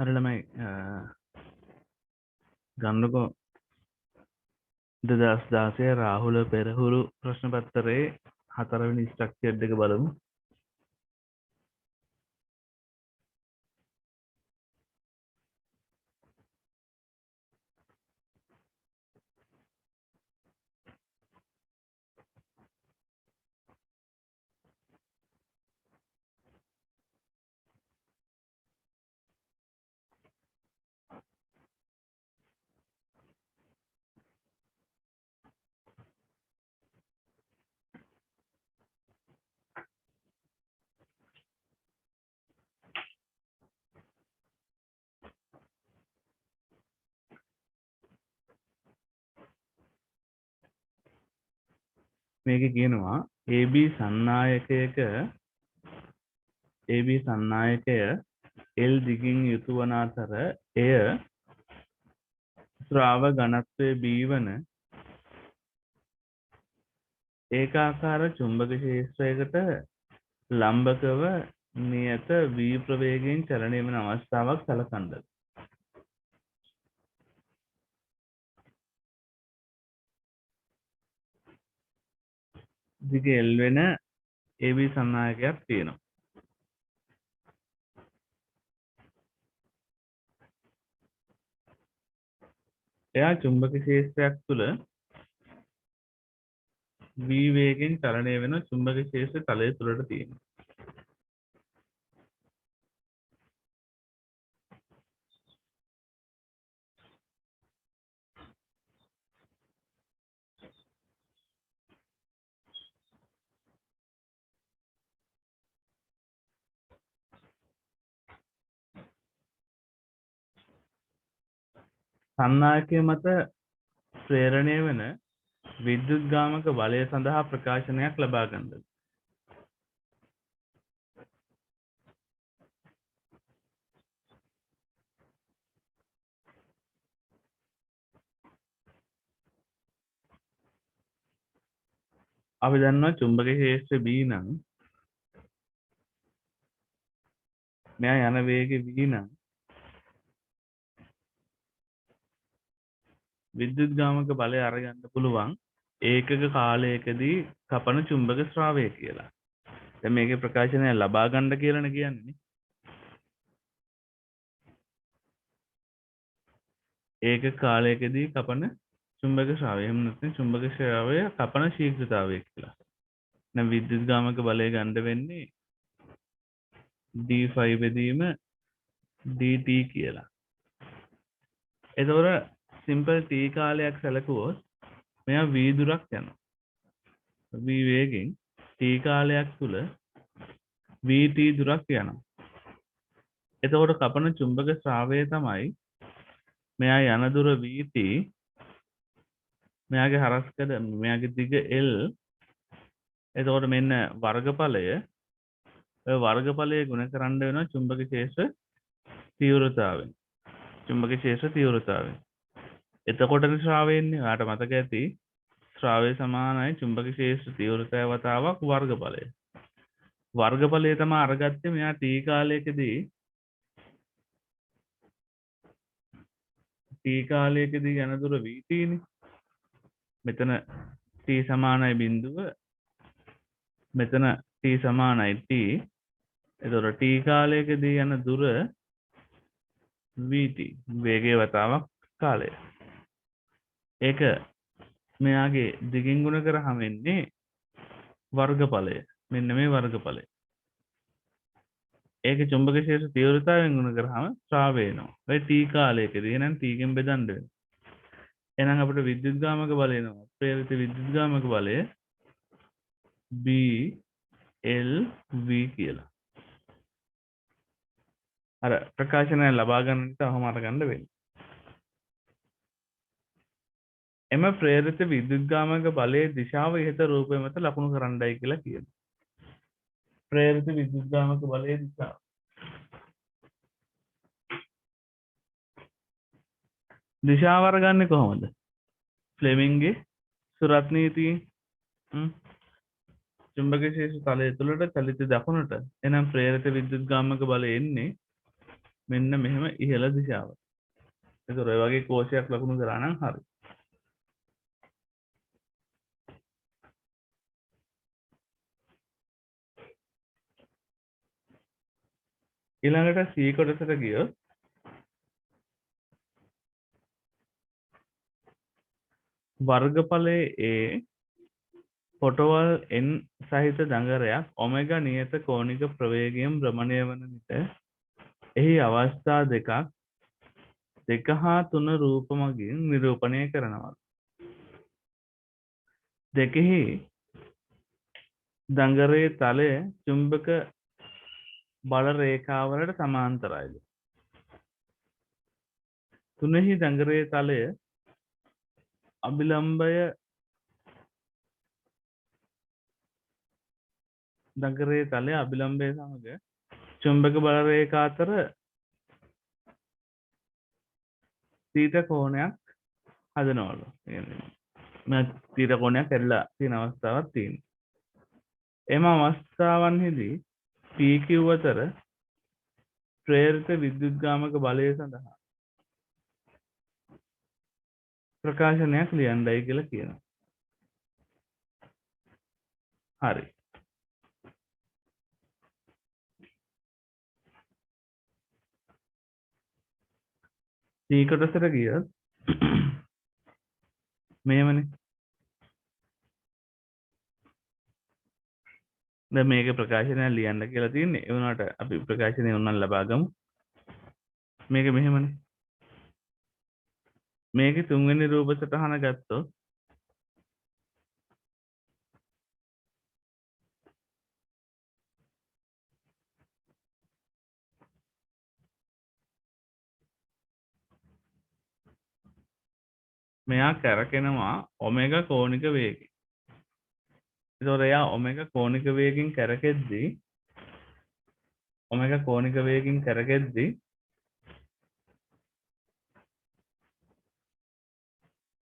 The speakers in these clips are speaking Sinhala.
හරි ළමයි ගන්නකො 2016 රාහුල පෙරහුරු ප්‍රශ්න පත්තරේ 4 වෙනි ස්ට්‍රක්චර් එක බලමු. මේකේ කියනවා AB සන්නායකය L දිගින් යුතු වන අතර එය ශ්‍රාව ඝනත්වයේ B වන ඒකාකාර චුම්බක ක්ෂේත්‍රයකට ලම්බකව නියත V ප්‍රවේගයෙන් චලනය වන අවස්ථාවක් සලකන්නට. දිග L වෙන AB සන්නායකයක් තියෙනවා. එයා චුම්බක ක්ෂේත්‍රයක් තුළ V වේගෙන් චලනය වෙන චුම්බක ක්ෂේත්‍ර තලය තුළට තියෙනවා. සන්නායකය මත ප්‍රේරණය වන විද්‍යුත්ගාමක බලය සඳහා ප්‍රකාශනයක් ලබා ගන්නට. අපි දන්නවා චුම්බක ක්ෂේත්‍රය B නම් මෙයා යන වේගය V නම් විද්‍යුත්ගාමක බලය අරගන්න පුළුවන් ඒකක කාලයකදී කපන චුම්බක ස්‍රාවය කියලා. දැන් මේකේ ප්‍රකාශනය ලබා ගන්න කියලානේ කියන්නේ. ඒකක කාලයකදී කපන චුම්බක ස්‍රාවය. එහෙම නැත්නම් චුම්බක ස්‍රාවය කපන ශීඝ්‍රතාවය කියලා. දැන් විද්‍යුත්ගාමක බලය ගන්න වෙන්නේ d5 බෙදීම dt කියලා. එතකොට සිම්පල් t කාලයක් සැලකුවොත් මෙයා v දුරක් යනවා. v වේගෙන් t කාලයක් තුල vt දුරක් යනවා. එතකොට කපන චුම්බක ස්‍රාවය තමයි මෙයා යන දුර vt, මෙයාගේ හරස්කඩ මෙයාගේ දිග l. එතකොට මෙන්න වර්ගඵලය, ඔය වර්ගඵලය ගුණ කරන්න වෙනවා චුම්බක ක්ෂේත්‍ර තීව්‍රතාවයෙන්. චුම්බක ක්ෂේත්‍ර තීව්‍රතාවයෙන්. එතකොටනේ ශ්‍රාවය එන්නේ. ඔයාලට මතක ඇති ශ්‍රාවය සමානයි චුම්බක ක්ෂේත්‍ර තීව්‍රතාවය වතාවක් වර්ගඵලය. වර්ගඵලය තමයි අරගත්තේ මෙයා t කාලයකදී යන දුර vt නේ. මෙතන t සමානයි බිඳුව, මෙතන t සමානයි t. එතකොට t කාලයකදී යන දුර vt වේගයේ වතාවක් කාලය. ඒක මෙයාගේ දිගින් ගුණ කරාම එන්නේ වර්ගඵලය. මෙන්න මේ වර්ගඵලය. ඒක චුම්බක ක්ෂේත්‍ර තීව්‍රතාවයෙන් ගුණ කරාම ශ්‍රාවය එනවා. ඔය t කාලයකදී එහෙනම් t ගෙන් බෙදන්න වෙනවා. එහෙනම් අපිට විද්‍යුත්ගාමක බලය එනවා. ප්‍රේරිත විද්‍යුත්ගාමක බලය B L V කියලා. අර ප්‍රකාශනය ලබා ගන්නට අහම අරගන්න වෙන්නේ. එම ප්‍රේරිත විද්‍යුත්ගාමක බලයේ දිශාව ඉහත රූපය මත ලකුණු කරන්නයි කියලා කියනවා. ප්‍රේරිත විද්‍යුත්ගාමක බලයේ දිශාව. දිශාව අරගන්නේ කොහොමද? ෆ්ලෙමින්ගේ සුරත් නීතියෙන්. චුම්බක ක්ෂේත්‍ර තලය තුළට චලිත දකුණට. එහෙනම් ප්‍රේරිත විද්‍යුත්ගාමක බලය එන්නේ මෙන්න මෙහෙම ඉහළ දිශාව. ඒතර ඔය වගේ කෝෂයක් ලකුණු කරා නම් හරි. ඊළඟට C කොටසට ගියොත් වර්ගඵලයේ A පොටවල් n සහිත දඟරයක් ඔමෙගා නියත කෝණික ප්‍රවේගයෙන් භ්‍රමණය වන විට එහි අවස්ථා දෙක හා 3 රූප මගින් නිරූපණය කරනවා. දෙකෙහි දඟරයේ තලය චුම්බක බල රේඛාවලට සමාන්තරයිද? තුනෙහි දඟරයේ තලය අභිලම්බය දඟරයේ තලය අභිලම්බය සමග චුම්බක බල රේඛා අතර තීට කෝණයක් හදනවලු. මේ තීට කෝණයක් ඇදලා තියෙන අවස්ථාවක් තියෙනවා. එම අවස්ථාවන්හිදී PQ අතර ප්‍රේරිත විද්‍යුත්ගාමක බලය සඳහා ප්‍රකාශනයක් ලියන්නයි කියලා කියනවා. හරි. C කොටසට ගියොත් මේවනේ. දැන් මේක ප්‍රකාශනය ලියන්න කියලා තියෙන්නේ. ඒ වුණාට අපි ප්‍රකාශනය උනන් ලබා ගමු. මේක මෙහෙමනේ. මේකේ තුන්වෙනි රූප සටහන ගත්තොත් මෙයා කැරකෙනවා ඔමෙගා කෝණික වේගයෙන්. ඒතකොට එයා ඔමෙගා කෝණික වේගයෙන් කැරකෙද්දී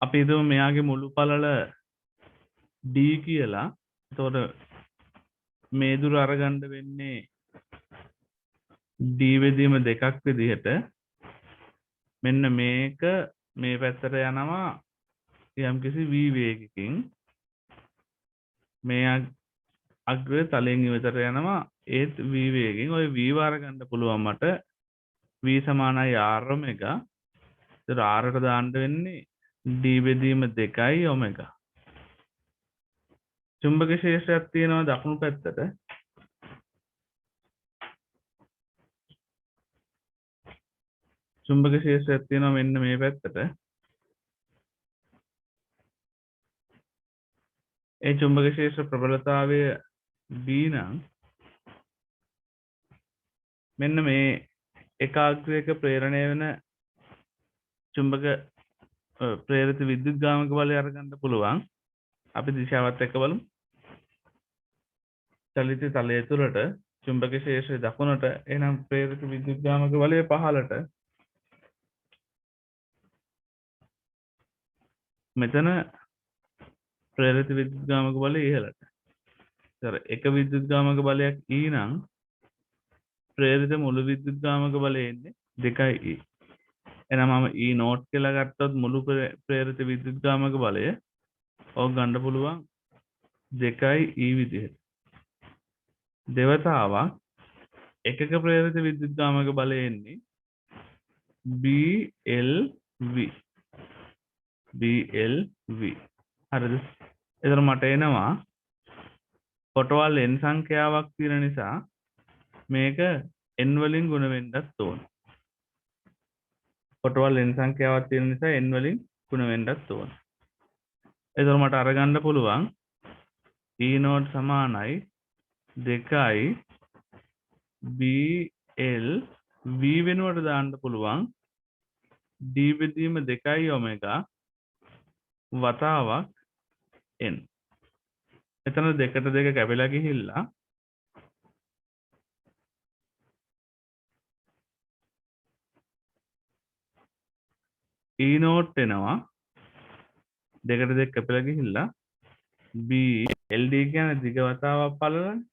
අපි හිතමු මෙයාගේ මුළු පළල d කියලා. එතකොට මේ දුර අරගන්න වෙන්නේ d වෙදීම දෙකක් විදිහට. මෙන්න මේක මේ පැත්තට යනවා යම්කිසි v වේගකින්. මේ අග්‍රය තලයෙන් ඉවතට යනවා ඒත් v වේගෙන්. ඔය v වාර ගන්න පුළුවන් මට v සමානයි r ඔමෙගා. ඒතර r ට දාන්න වෙන්නේ d බෙදීම 2යි ඔමෙගා. චුම්බක ක්ෂේත්‍රයක් තියෙනවා දකුණු පැත්තට. චුම්බක ක්ෂේත්‍රයක් තියෙනවා මෙන්න මේ පැත්තට. ඒ චුම්බක ක්ෂේත්‍ර ප්‍රබලතාවය b නම් මෙන්න මේ එකාග්‍රයක ප්‍රේරණය වෙන චුම්බක ප්‍රේරිත විද්‍යුත්ගාමක බලය අරගන්න පුළුවන්. අපි දිශාවත් එක්ක බලමු. චලිත තලය තුළට චුම්බක ක්ෂේත්‍රය දකුණට එනම් ප්‍රේරිත විද්‍යුත්ගාමක බලය පහළට. මෙතන ප්‍රේරිත විද්‍යුත්ගාමක බලය ඉහළට. ඒතර එක විද්‍යුත්ගාමක බලයක් E නම් ප්‍රේරිත මුළු විද්‍යුත්ගාමක බලය එන්නේ 2E. එහෙනම් මම E නෝට් කියලා ගත්තොත් මුළු ප්‍රේරිත විද්‍යුත්ගාමක බලය ඕක ගන්න පුළුවන් 2E විදිහට. දෙවතාවක් එකක ප්‍රේරිත විද්‍යුත්ගාමක බලය එන්නේ BLV. හරිද? එතන මට එනවා පොටවල් n සංඛ්‍යාවක් තියෙන නිසා මේක n වලින් ගුණ වෙන්නත් ඕන. පොටවල් n සංඛ්‍යාවක් තියෙන නිසා n වලින් ගුණ වෙන්නත් ඕන. එතකොට මට අරගන්න පුළුවන් E නෝට් සමානයි 2යි BL V වෙනුවට දාන්න පුළුවන් d බෙදීම 2යි ඔමෙගා වතාවක් n. එතන දෙකට දෙක කැපිලා ගිහිල්ලා E නෝට් එනවා දෙකට දෙක කැපිලා ගිහිල්ලා B LD කියන්නේ දිග වතාවක් පළලනේ.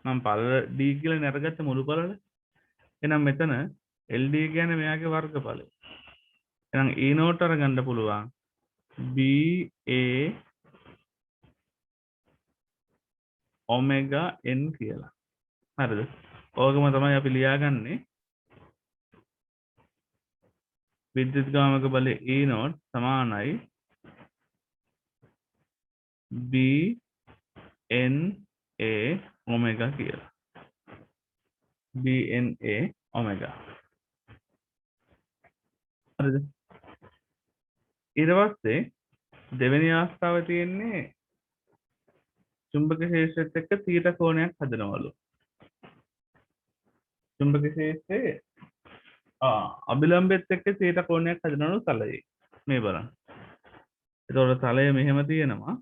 මම පළල D කියලා නරගත්ත මුළු පළල. එහෙනම් මෙතන LD කියන්නේ මෙයාගේ වර්ගඵලය. එහෙනම් E නෝට් අරගන්න පුළුවන් BA ඔමෙගා n කියලා. හරිද? ඕකම තමයි අපි ලියාගන්නේ විද්‍යුත්ගාමක බලය E නෝට් සමානයි BNA ඔමෙගා කියලා. BNA ඔමෙගා. හරිද? ඊට පස්සේ දෙවෙනි අවස්ථාව තියෙන්නේ චුම්බක ක්ෂේත්‍රයත් එක්ක තීටා කෝණයක් හදනවලු. චුම්බක ක්ෂේත්‍රයේ අභිලම්බෙත් එක්ක තීටා කෝණයක් හදනවලු තලයේ. මේ බලන්න. එතකොට තලය මෙහෙම තියෙනවා.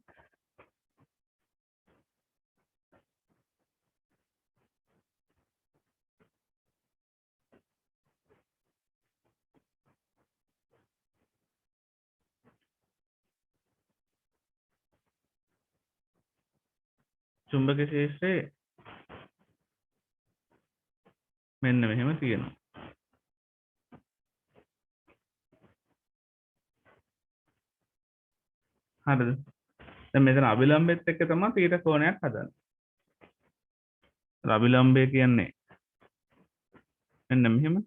චුම්බක ක්ෂේත්‍රයේ මෙන්න මෙහෙම තියෙනවා. හරිද? දැන් මෙතන අභිලම්බෙත් එක්ක තමයි තීටා කෝණයක් හදන්නේ. අභිලම්බය කියන්නේ මෙන්න මෙහෙම.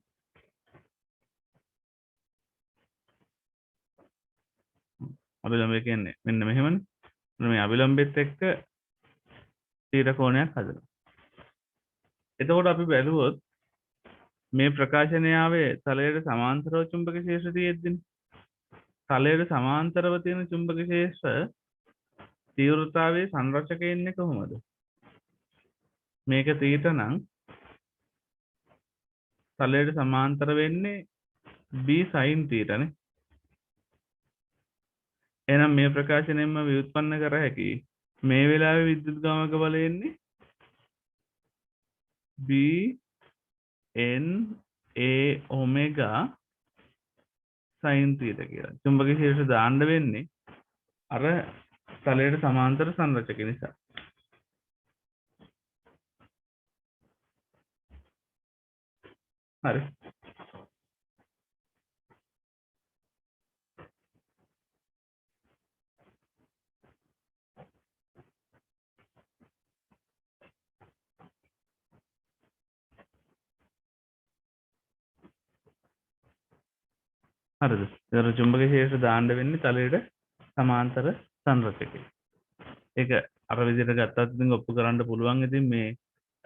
අභිලම්බය කියන්නේ මෙන්න මෙහෙමනේ. මේ අභිලම්බෙත් එක්ක තීටා කෝණයක් හදනවා. එතකොට අපි බැලුවොත් මේ ප්‍රකාශනය ආවේ තලයට සමාන්තරව චුම්බක ක්ෂේත්‍ර තියෙද්දිනේ. තලයට සමාන්තරව තියෙන චුම්බක ක්ෂේත්‍ර තීව්‍රතාවයේ සංරචකය ඉන්නේ කොහොමද? මේක තීටා නම් තලයට සමාන්තර වෙන්නේ b sin θ නේ. එහෙනම් මේ ප්‍රකාශනයෙන්ම ව්‍යුත්පන්න කර හැකි මේ වෙලාවේ විද්‍යුත්ගාමක බලය එන්නේ b n a ඔමෙගා sin θ කියලා. චුම්බක ක්ෂේත්‍ර දාන්න වෙන්නේ අර තලයට සමාන්තර සංරචක නිසා. හරි. හරිද? ඒතර චුම්බක ක්ෂේත්‍ර දාන්න වෙන්නේ තලයට සමාන්තර සංරචකේ. ඒක අර විදිහට ගත්තත් ඉතින් ඔප්පු කරන්න පුළුවන්. ඉතින් මේ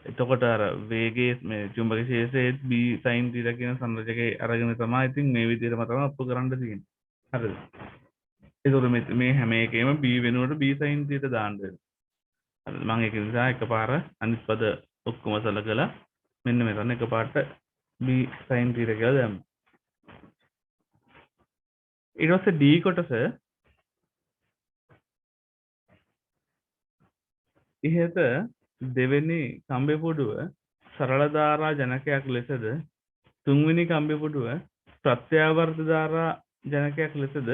එතකොට අර වේගයේ මේ චුම්බක ක්ෂේත්‍රයේ b sin θ කියන සංරචකේ අරගෙන තමයි ඉතින් මේ විදිහටම තමයි ඔප්පු කරන්න තියෙන්නේ. හරිද? ඒතකොට මේ හැම එකේම b වෙනුවට b sin θ දාන්න වෙනවා. හරිද? මම ඒක නිසා එකපාර අනිත් පද ඔක්කොම සලකලා මෙන්න මෙතන එකපාරට b sin θ කියලා දැම්මා. ඊට පස්සේ d කොටස ඉහත දෙවෙනි කම්බි පුඩුව සරල ධාරා ජනකයක් ලෙසද තුන්වෙනි කම්බි පුඩුව ප්‍රත්‍යාවර්ත ධාරා ජනකයක් ලෙසද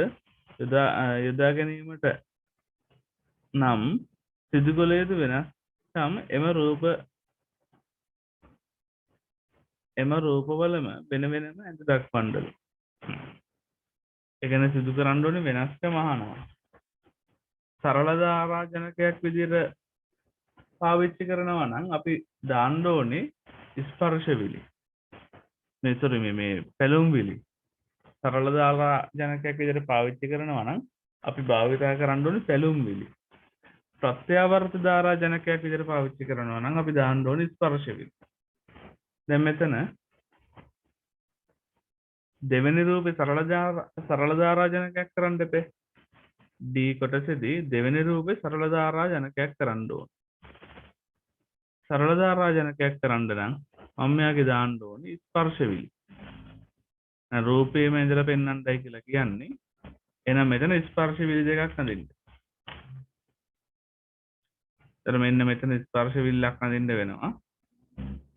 යොදා ගැනීමට නම් සිදු කළ යුතු වෙනස්කම් එම රූපවලම වෙන වෙනම ඇඳ දක්වන්නලු. ඒ කියන්නේ සිදු කරන්න ඕනේ වෙනස්කම අහනවා. සරල ධාරා ජනකයක් විදිහට පාවිච්චි කරනවා නම් අපි දාන්න ඕනේ ස්පර්ශ විලි. මේ පැලුම් විලි. සරල ධාරා ජනකයක් විදිහට පාවිච්චි කරනවා නම් අපි භාවිතා කරන්න ඕනේ පැලුම් විලි. ප්‍රත්‍යාවර්ත ධාරා ජනකයක් විදිහට පාවිච්චි කරනවා නම් අපි දාන්න ඕනේ ස්පර්ශ විලි. දැන් මෙතන දෙවෙනි රූපේ සරල ධාරා ජනකයක් කරන්න දෙපේ. D කොටසේදී දෙවෙනි රූපේ සරල ධාරා ජනකයක් කරන්න ඕන. සරල ධාරා ජනකයක් කරන්න නම් මම මෙයාගේ දාන්න ඕනේ ස්පර්ශ විලි. රූපේම ඉඳලා පෙන්වන්නයි කියලා කියන්නේ. එහෙනම් මෙතන ස්පර්ශ විලි දෙකක් අඳින්න. එතන මෙන්න මෙතන ස්පර්ශ විල්ලක් අඳින්න වෙනවා.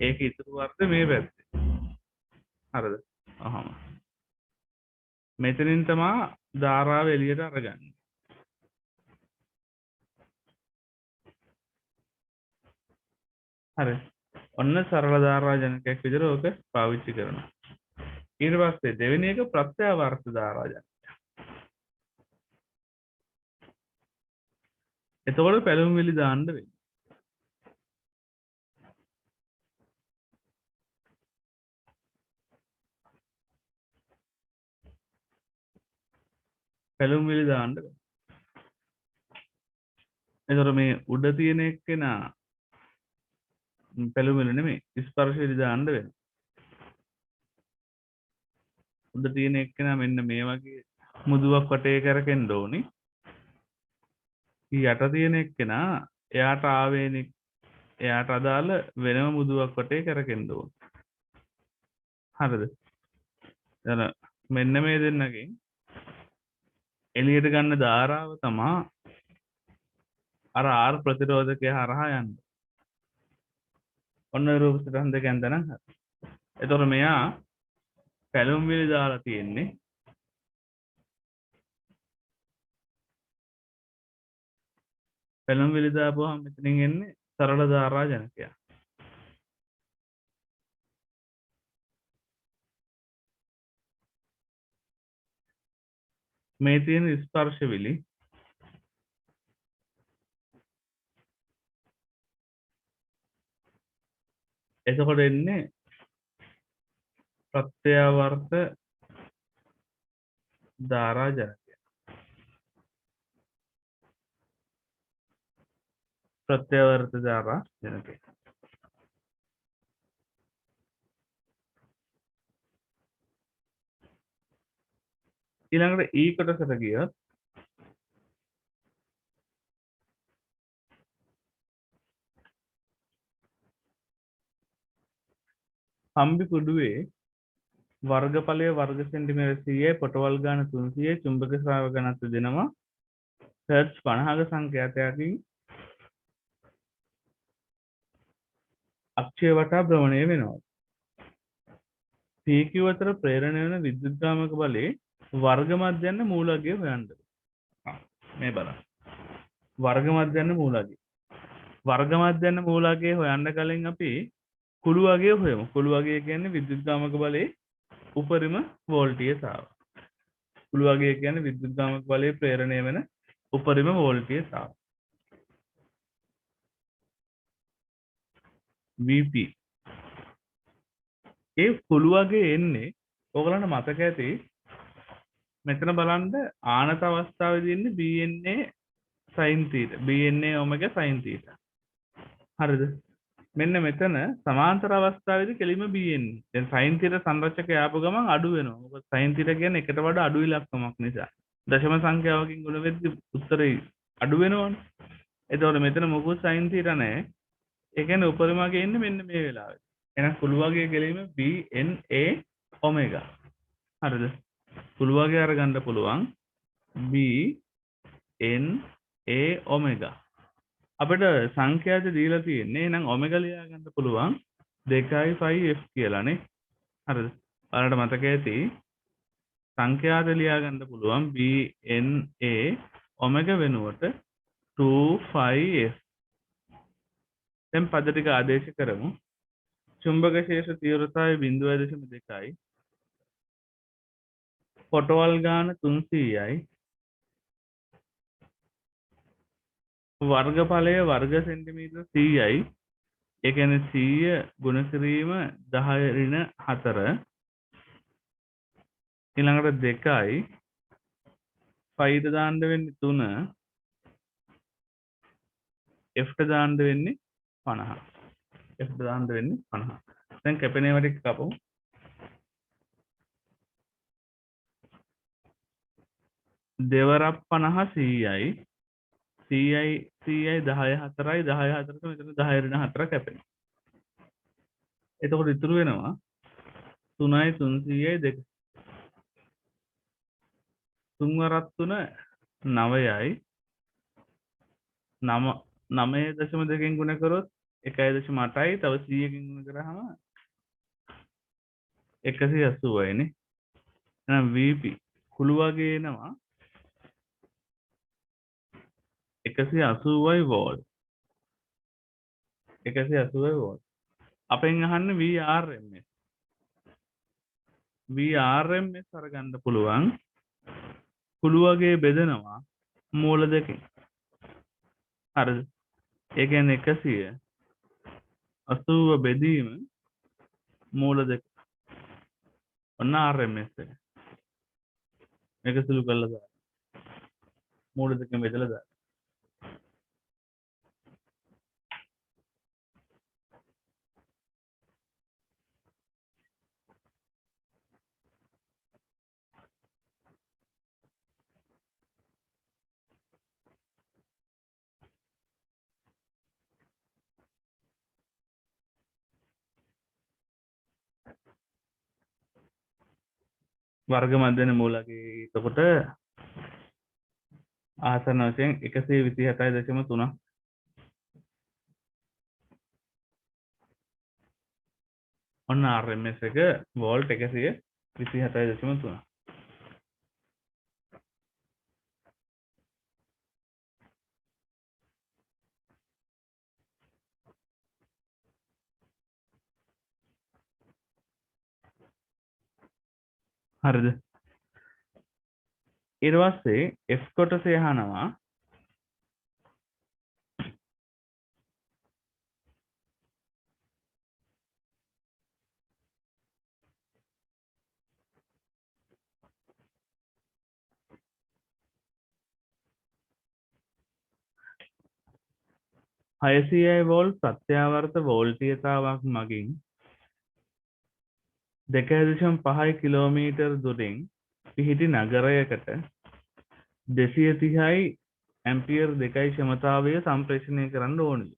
ඒක ඉතුරු වර්ග මේ පැත්තේ. හරිද? අහම. මෙතනින් තමයි ධාරාව එළියට අරගන්නේ. හරි. ඔන්න සරල ධාරා ජනකයක් විදිහට ඕක පාවිච්චි කරනවා. ඊට පස්සේ දෙවෙනි එක ප්‍රත්‍යවර්ත ධාරා ජනකය. එතකොට පැලුම් විලි දාන්න වෙන්නේ. පැලුම් විලි දාන්න වෙන්නේ. එතකොට මේ උඩ තියෙන එක්කෙනා පැලුම් විලි නෙමෙයි ස්පර්ශ විලි දාන්න වෙනවා. උඩ තියෙන එක්කෙනා මෙන්න මේ වගේ මුදුවක් වටේ කරකෙන්න ඕනි. යට තියෙන එක්කෙනා එයාට ආවේනික එයාට අදාළ වෙනම මුදුවක් වටේ කරකෙන්න ඕනි. හරිද? දැන් මෙන්න මේ දෙන්නගෙන් එළියට ගන්න ධාරාව තමා අර R ප්‍රතිරෝධකය හරහා යන්නේ. ඔන්න රූප සටහන් දෙක ඇඳනම් හරි. එතකොට මෙයා පැලුම් විලි දාලා තියෙන්නේ පැලුම් විලි දාපුවාම මෙතනින් එන්නේ සරල ධාරා ජනකය. මේ තියෙන ස්පර්ශ විලි එතකොට එන්නේ ප්‍රත්‍යවර්ත ධාරා ජනකය. ප්‍රත්‍යවර්ත ධාරා ජනකය. ඊළඟට E කොටසට ගියොත් හම්බි කුඩුවේ වර්ගඵලය වර්ග සෙන්ටිමීටර් 100යි පොටවල් ගාන 300යි චුම්බක ස්‍රාව ඝනත්වය දෙනවා හර්ට්ස් 50ක සංඛ්‍යාතයකින් අක්ෂය වටා භ්‍රමණය වෙනවා. PQ අතර ප්‍රේරණය වන විද්‍යුත්ගාමක බලයේ වර්ග මධ්‍යන්න මූලගය හොයන්න. මේ බලන්න. වර්ග මධ්‍යන්න මූලගය. වර්ග මධ්‍යන්න මූලගය හොයන්න කලින් අපි කුළු වගය හොයමු. කුළු වගය කියන්නේ විද්‍යුත්ගාමක බලයේ උපරිම වෝල්ටීයතාව. කුළු වගය කියන්නේ විද්‍යුත්ගාමක බලයේ ප්‍රේරණය වෙන උපරිම වෝල්ටීයතාව. VP. ඒ කුළු වගේ එන්නේ ඕගලන්ට මතක ඇති මෙතන බලන්න ආනත අවස්ථාවේදී ඉන්නේ BNA sin theta BNA omega sin theta. හරිද? මෙන්න මෙතන සමාන්තර අවස්ථාවේදී කෙලින්ම BN. දැන් sin theta සංරචකය ආපු ගමන් අඩු වෙනවා. මොකද sin theta කියන්නේ එකට වඩා අඩු ඉලක්කමක් නිසා. දශම සංඛ්‍යාවකින් ගුණ වෙද්දී උත්තරේ අඩු වෙනවනේ. එතකොට මෙතන මොකුත් sin theta නැහැ. ඒ කියන්නේ උපරිමගේ ඉන්නේ මෙන්න මේ වෙලාවේ. එහෙනම් කුළු වගේ කෙලීම BNA omega. හරිද? කුළු වගේ අරගන්න පුළුවන් BNA omega. අපිට සංඛ්‍යාත දීලා තියෙන්නේ එහෙනම් omega ලියා ගන්න පුළුවන් 2.5f කියලානේ. හරිද? ඔයාලට මතක ඇති සංඛ්‍යාත ලියා ගන්න පුළුවන් BNA omega වෙනුවට 2.5f. දැන් පද ටික ආදේශ කරමු. චුම්බක ශේෂ තීව්‍රතාවය 0.2යි. පොටවල් ගාන 300යි. වර්ගඵලය වර්ග සෙන්ටිමීටර් 100යි. ඒ කියන්නේ 100 ගුණ කිරීම 10 ඍණ 4. ඊළඟට 2යි. පයිට දාන්න වෙන්නේ 3. F ට දාන්න වෙන්නේ 50. F ට දාන්න වෙන්නේ 50. දැන් කැපෙනේව ටික කපමු. දෙවරක් 50 100යි. 100යි 10 4යි 10 4ට මෙතන 10 ඍණ 4 කැපෙනවා. එතකොට ඉතුරු වෙනවා 3යි 300යි 2. 3 වරක් 3 9යි 9.2කින් ගුණ කරොත් 1.8යි තව 100කින් ගුණ කරාම 180යි නේ. එහෙනම් VP කුළු වගේ එනවා 180යි වෝල්ට්. 180යි වෝල්ට්. අපෙන් අහන්නේ VRMS. VRMS අරගන්න පුළුවන් කුළුවගේ බෙදෙනවා මූල දෙකෙන්. හරිද? ඒ කියන්නේ 180 බෙදීම මූල දෙක. ඔන්න RMS එක. මේක සුළු කරලා දාන්න. මූල දෙකෙන් බෙදලා දාන්න. වර්ග මධ්‍යන මූලකයේ එතකොට ආසන්න වශයෙන් 127.3. ඔන්න RMS එක වෝල්ට් 127.3. හරිද? ඊට පස්සේ F කොටසේ අහනවා හයසියයි වෝල්ට් ප්‍රත්‍යාවර්ත වෝල්ටීයතාවක් මගින් 2.5 කිලෝමීටර් දුරින් පිහිටි නගරයකට 230යි ඇම්පියර් 2යි ක්ෂමතාවය සම්ප්‍රේෂණය කරන්න ඕනේ.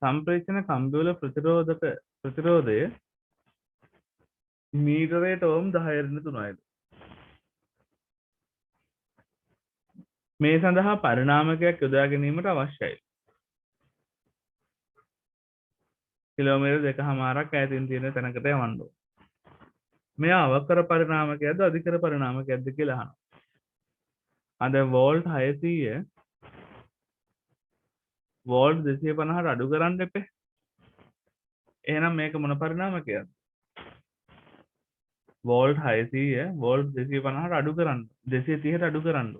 සම්ප්‍රේෂණ කම්බිවල ප්‍රතිරෝධය මීටරයට ඕම් 10.3යි. මේ සඳහා පරිණාමකයක් යොදා ගැනීමට අවශ්‍යයි. කිලෝමීටර් 2.5ක් ඈතින් තියෙන තැනකට යවන්න ඕනේ. මෙයා අවකර පරිණාමකයක්ද අධිකර පරිණාමකයක්ද කියලා අහනවා. අද වෝල්ට් 600 වෝල්ට් 250ට අඩු කරන්න එපේ. එහෙනම් මේක මොන පරිණාමකයක්ද? වෝල්ට් 600 වෝල්ට් 250ට අඩු කරන්න 230ට අඩු කරන්න.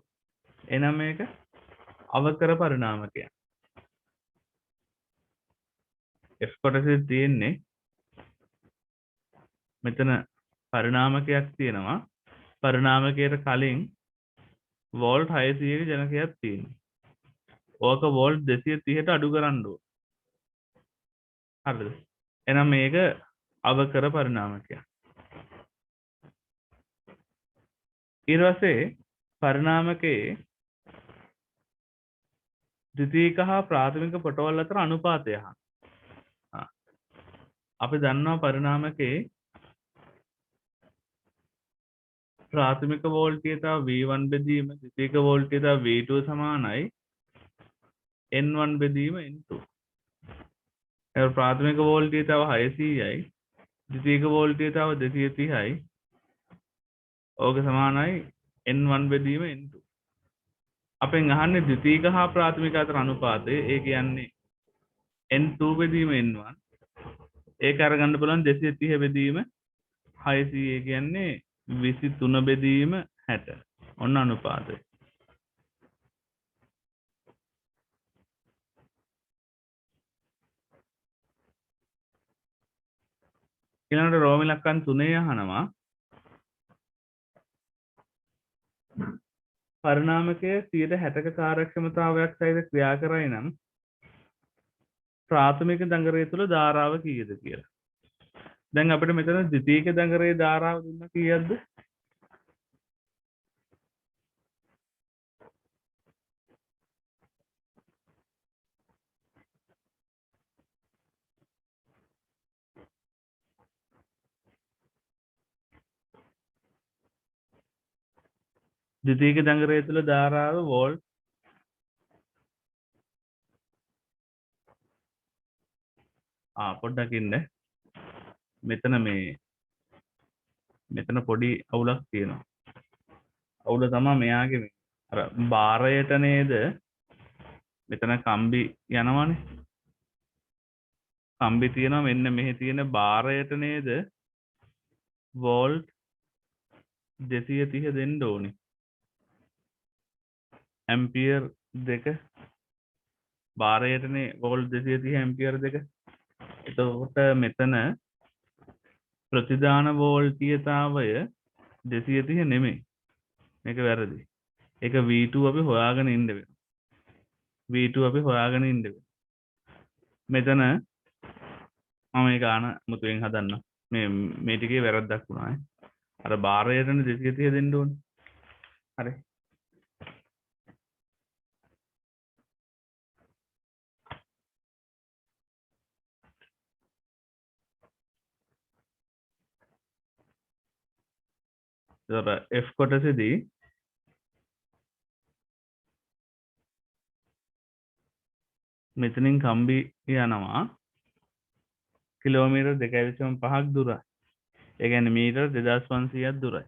එහෙනම් මේක අවකර පරිණාමකයක්. F කොටසේ තියෙන්නේ මෙතන පරිණාමකයක් තියෙනවා. පරිණාමකයට කලින් වෝල්ට් 600ක ජනකයක් තියෙනවා. ඕක වෝල්ට් 230ට අඩු කරන්න ඕන. හරිද? එහෙනම් මේක අවකර පරිණාමකයක්. ඊට පස්සේ පරිණාමකයේ ද්විතීයික හා ප්‍රාථමික පොටවල් අතර අනුපාතය අහනවා. අපි දන්නවා පරිණාමකයේ ප්‍රාථමික වෝල්ටීයතාව V1 බෙදීම ද්විතීයික වෝල්ටීයතාව V2 සමානයි N1 බෙදීම N2. එතකොට ප්‍රාථමික වෝල්ටීයතාව 600යි ද්විතීයික වෝල්ටීයතාව 230යි. ඕක සමානයි N1 බෙදීම N2. අපෙන් අහන්නේ ද්විතීයික හා ප්‍රාථමික අතර අනුපාතය. ඒ කියන්නේ N2 බෙදීම N1. ඒක අරගන්න පුළුවන් 230 බෙදීම 600 කියන්නේ 23 බෙදීම 60. ඔන්න අනුපාතය. ඊළඟට රෝම ඉලක්කම් 3 අහනවා. පරිණාමකයේ 60ක කාර්යක්ෂමතාවයක් සහිත ක්‍රියා කරයි නම් ප්‍රාථමික දඟරය තුළ ධාරාව කීයද කියලා. දැන් අපිට මෙතන ද්විතීයික දඟරයේ ධාරාව දුන්න කීයක්ද? ද්විතීයික දඟරය තුළ ධාරාව වෝල්ට් පොඩ්ඩක් ඉන්න. මෙතන පොඩි අවුලක් තියෙනවා. අවුල තමයි මෙයාගේ අර බාරයට නේද මෙතන කම්බි යනවනේ. කම්බි තියෙනවා මෙන්න මෙහි තියෙන බාරයට නේද වෝල්ට් 230 දෙන්න ඕනේ. ඇම්පියර් දෙක බාරයටනේ වෝල්ට් 230 ඇම්පියර් දෙක. එතකොට මෙතන ප්‍රතිදාන වෝල්ටීයතාවය 230 නෙමෙයි. මේක වැරදි. ඒක V2 අපි හොයාගෙන ඉන්න වෙනවා. V2 අපි හොයාගෙන ඉන්න වෙනවා. මෙතන මම මේ ගාන මුතුවෙන් හදන්න. මේ ටිකේ වැරද්දක් වුණා ඈ. අර බාරයටනේ 230 දෙන්න ඕනේ. හරි. එතකොට F කොටසේදී මෙතනින් කම්බි යනවා කිලෝමීටර් 2.5ක් දුරයි. ඒ කියන්නේ මීටර් 2500ක් දුරයි.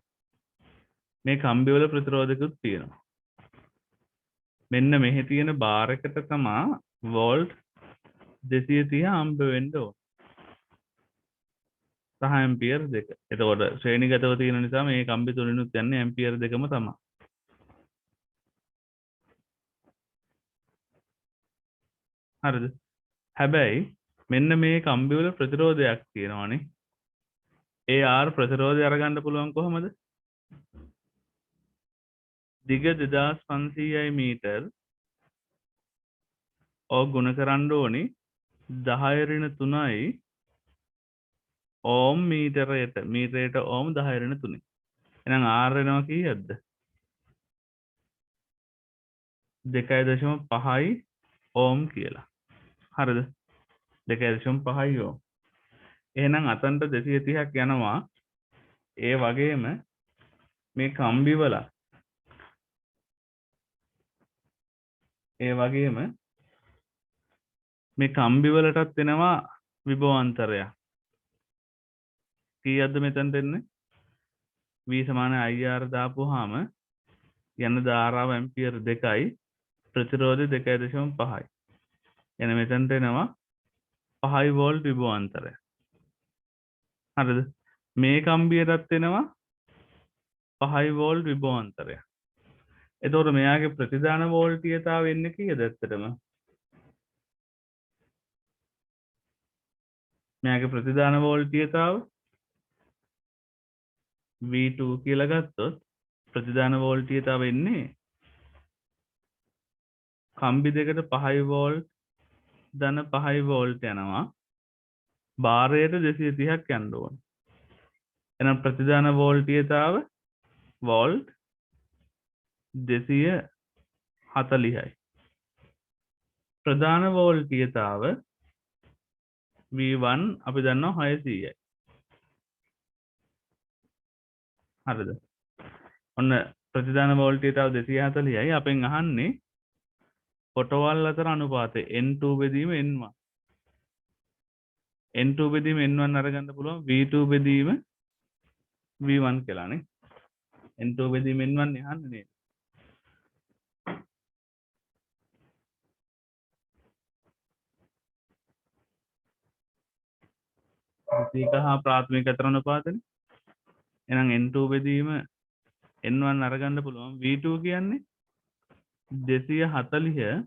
මේ කම්බි වල ප්‍රතිරෝධකුත් තියෙනවා. මෙන්න මෙහි තියෙන බාර් එකට තමයි වෝල්ට් 230 හම්බ වෙන්න ඕන. 6 ඇම්පියර් දෙක. එතකොට ශ්‍රේණිගතව තියෙන නිසා මේ කම්බි තුලිනුත් යන්නේ ඇම්පියර් දෙකම තමයි. හරිද? හැබැයි මෙන්න මේ කම්බි වල ප්‍රතිරෝධයක් තියෙනවානේ. ඒ R ප්‍රතිරෝධය අරගන්න පුළුවන් කොහමද? දිග 2500යි මීටර් ඕක ගුණ කරන්න ඕනි 10 ඍණ 3යි ඕම් මීටරයට ඕම් 10 ඍණ 3. එහෙනම් R වෙනවා කීයක්ද? 2.5යි ඕම් කියලා. හරිද? 2.5යි ඕම්. එහෙනම් අතන්ට 230ක් යනවා. ඒ වගේම මේ කම්බි වල මේ කම්බි වලටත් එනවා විභවාන්තරයක්. කීයක්ද මෙතනට එන්නේ? V = IR දාපුවාම යන ධාරාව ඇම්පියර් 2යි ප්‍රතිරෝධය 2.5යි. එන මෙතනට එනවා 5 වෝල්ට් විභවාන්තරය. හරිද? මේ කම්බියටත් එනවා 5 වෝල්ට් විභවාන්තරය. එතකොට මෙයාගේ ප්‍රතිදාන වෝල්ටීයතාවය එන්නේ කීයද ඇත්තටම? මෙයාගේ ප්‍රතිදාන වෝල්ටීයතාව V2 කියලා ගත්තොත් ප්‍රතිදාන වෝල්ටීයතාව එන්නේ කම්බි දෙකට 5 වෝල්ට් ධන 5 වෝල්ට් යනවා. බාරයට 230ක් යන්න ඕන. එහෙනම් ප්‍රතිදාන වෝල්ටීයතාව වෝල්ට් 240යි. ප්‍රධාන වෝල්ටීයතාව V1 අපි දන්නවා 600යි. හරිද? ඔන්න ප්‍රතිදාන වෝල්ටීයතාව 240යි. අපෙන් අහන්නේ කොටවල් අතර අනුපාතය N2 බෙදීම N1. N2 බෙදීම N1 අරගන්න පුළුවන් V2 බෙදීම V1 කියලානේ. N2 බෙදීම N1 යහන්නේ නේද? ද්විතීක හා ප්‍රාථමික අතර අනුපාතනේ. එහෙනම් N2 බෙදීම N1 අරගන්න පුළුවන්. V2 කියන්නේ 240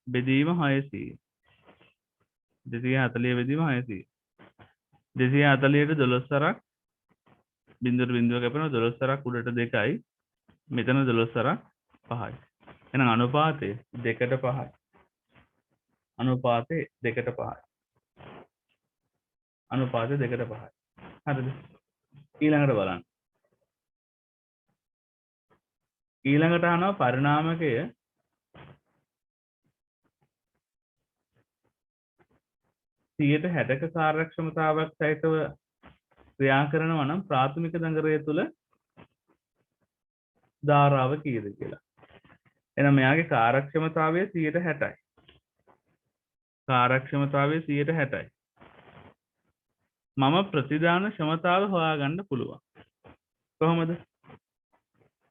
බෙදීම 600. 240 බෙදීම 600. 240ට 12 සරක් බිඳුවට බිඳුව කැපෙනවා 12 සරක් උඩට 2යි. මෙතන 12 සරක් 5යි. එහෙනම් අනුපාතය 2ට 5යි. අනුපාතය 2ට 5යි. අනුපාතය 2ට 5යි. හරිද? ඊළඟට බලන්න. ඊළඟට අහනවා පරිණාමකය 60ක කාර්යක්ෂමතාවක් සහිතව ක්‍රියා කරනවා නම් ප්‍රාථමික දඟරය තුල ධාරාව කීයද කියලා. එහෙනම් මෙයාගේ කාර්යක්ෂමතාවය 60යි. කාර්යක්ෂමතාවය 60යි. මම ප්‍රතිදාන ක්ෂමතාව හොයාගන්න පුළුවන්. කොහොමද?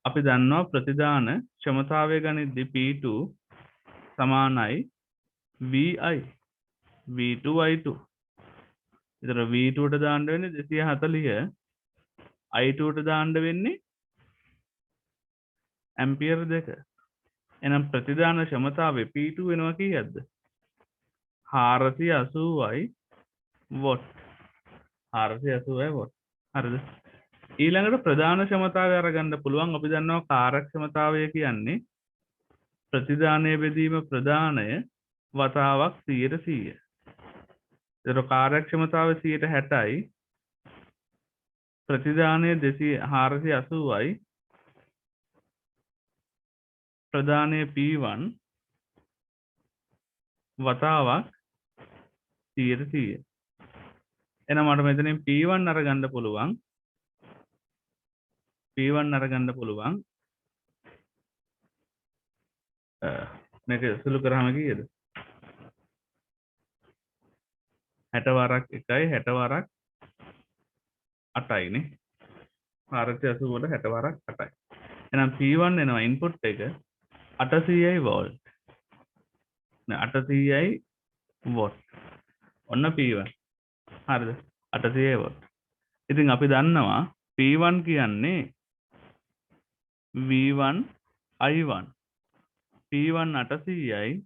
අපි දන්නවා ප්‍රතිදාන ක්ෂමතාවය ගනිද්දී P2 සමානයි VI. V2 I2 ඉතර V2 ට දාන්න වෙන්නේ 240 I2 ට දාන්න වෙන්නේ ඇම්පියර් 2 එහෙනම් ප්‍රතිදාන ක්ෂමතාවය P2 වෙනවා කීයක්ද 480යි වොට් 480යි වොට් හරිද ඊළඟට ප්‍රධාන ක්ෂමතාවය අරගන්න පුළුවන් අපි දන්නවා කාර්යක්ෂමතාවය කියන්නේ ප්‍රතිදානය බෙදීම ප්‍රදානය වතාවක් 100%. ඒතර කාර්යක්ෂමතාවය 60යි ප්‍රතිදානය 480යි ප්‍රදානය P1 වතාවක් 100%. එහෙනම් මට මෙතනින් P1 අරගන්න පුළුවන් P1 අරගන්න පුළුවන් මේක සුළු කරාම කීයද 60 වරක් 1යි 60 වරක් 8යි නේ 480 වල 60 වරක් 8යි එහෙනම් P1 එනවා ඉන්පුට් එක 800යි වෝල්ට් නේ 800යි වොට් ඔන්න P1 හරිද 800යි වොට් ඉතින් අපි දන්නවා P1 කියන්නේ V1 I1 P1 800යි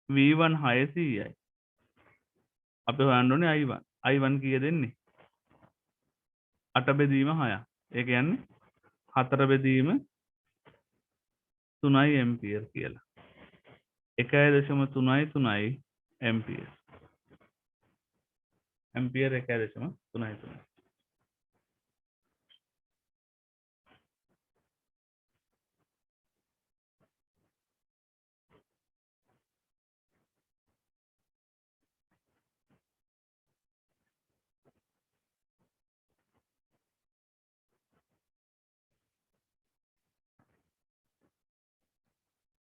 V1 600යි අපි හොයන්න ඕනේ I1 I1 කීයද එන්නේ 8 බෙදීම 6 ඒ කියන්නේ 4 බෙදීම 3යි ඇම්පියර් කියලා 1.33යි ඇම්පියර් ඇම්පියර් 1.33යි